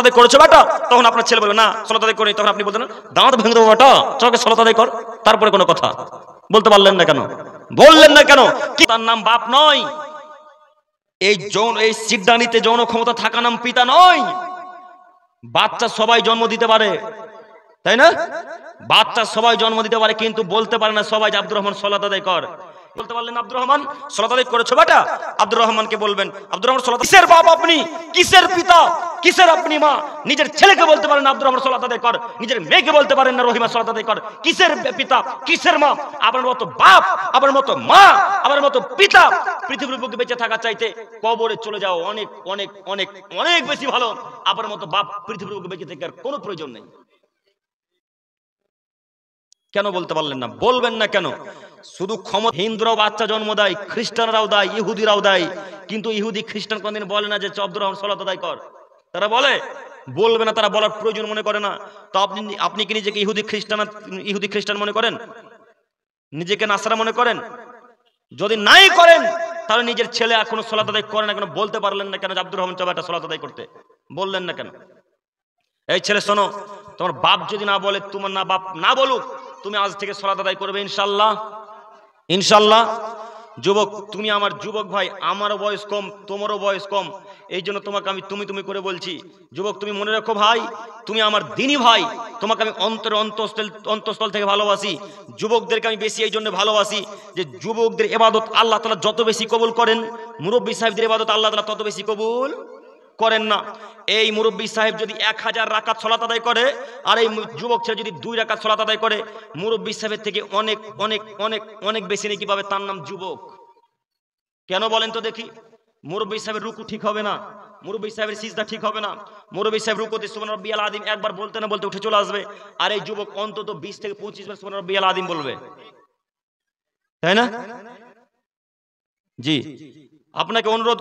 আদায় করেছো বেটা, তখন আপনার ছেলে বলবে না সালাত আদায় করি, তখন আপনি বলতেন দাঁত ভেঙে দেবো বেটা, চলকে সালাত আদায় কর, তারপরে কোনো কথা বলতে পারলেন না কেন? বললেন না কেন? কি তার নাম বাপ নয়? এই সিদ্ধান্তে যৌন ক্ষমতা থাকা নাম পিতা নয়। বাচ্চা সবাই জন্ম দিতে পারে, তাই না? বাচ্চা সবাই জন্ম দিতে পারে, কিন্তু বলতে পারে না সবাই যে আব্দুর রহমান সালাত আদায় কর। বলতে পারলেন আব্দুর রহমান সালাত আদায় করেছো বেটা, আব্দুর রহমানকে বলবেন আব্দুর রহমান সালাত, কিসের বাপ আপনি, কিসের পিতা, কিসের আপনি মা? নিজের ছেলেকে বলতে পারেন না আব্দুর রহমান সালাত আদায় কর, নিজের মেয়েকে বলতে পারেন না রহিমা সালাত আদায় কর। কিসের পিতা, কিসের মা? আপনার মতো বাপ, আপনার মতো মা, আপনার মতো পিতা পৃথিবীর বুকে বেঁচে থাকা চাইতে কবরে চলে যাও অনেক অনেক অনেক অনেক বেশি ভালো। আপনার মতো বাপ পৃথিবীর বুকে বেঁচে থাকার কোনো প্রয়োজন নেই। কেন বলতে পারলেন না? বলবেন না কেন? শুধু ক্ষমতা হিন্দুরাও বাচ্চা জন্ম দেয়, খ্রিস্টানরাও দেয়, ইহুদিরাও দেয়, কিন্তু ইহুদি খ্রিস্টান কোনদিন বলে না যে আব্দুর রহমান সালাত আদায় কর। তারা বলে? বলবে না, তারা বলার প্রয়োজন মনে করে না। তো আপনি কি নিজেকে ইহুদি খ্রিস্টান মনে করেন? নিজেকে নাসারা মনে করেন? যদি নাই করেন তাহলে নিজের ছেলে এখনো সালাত আদায় করে না কেন? বলতে পারলেন না কেন যে আব্দুর রহমান চাবাটা সালাত আদায় করতে? বললেন না কেন? এই ছেলে শোনো, তোমার বাপ যদি না বলে, তোমার না বাপ না বলুক, তুমি আজ থেকে সালাত আদায় করবে ইনশাআল্লাহ? ইনশাআল্লাহ। যুবক, তুমি আমার যুবক ভাই, আমারও বয়স কম, তোমারও বয়স কম, এই জন্য তোমাকে আমি তুমি করে বলছি। যুবক, তুমি মনে রাখো ভাই, তুমি আমার দিনী ভাই, তোমাকে আমি অন্তঃস্থল থেকে ভালোবাসি। যুবকদেরকে আমি বেশি এই জন্য ভালোবাসি যে যুবকদের ইবাদত আল্লাহ তাআলা যত বেশি কবুল করেন, মুরব্বী সাহেবদের ইবাদত আল্লাহ তাআলা তত বেশি কবুল করেন না। এই মুরব্বী সাহেব যদি 1000 রাকাত সালাত আদায় করে, আর এই যুবক ছেলে যদি 2 রাকাত সালাত আদায় করে, মুরব্বী সাহেবের থেকে অনেক অনেক অনেক অনেক বেশি নেকি পাবে, তার নাম যুবক। কেন বলেন তো দেখি? মুরব্বী সাহেবের রুকু ঠিক হবে না, মুরব্বী সাহেবের সিজদা ঠিক হবে না, মুরব্বী সাহেব রুকুতে সুবহান রাব্বিয়াল আযীম একবার বলতে না বলতে উঠে চলে আসবে, আর এই যুবক অন্তত 20 থেকে 25 বার সুবহান রাব্বিয়াল আযীম বলবে, তাই না? জি, আপনাকে অনুরোধ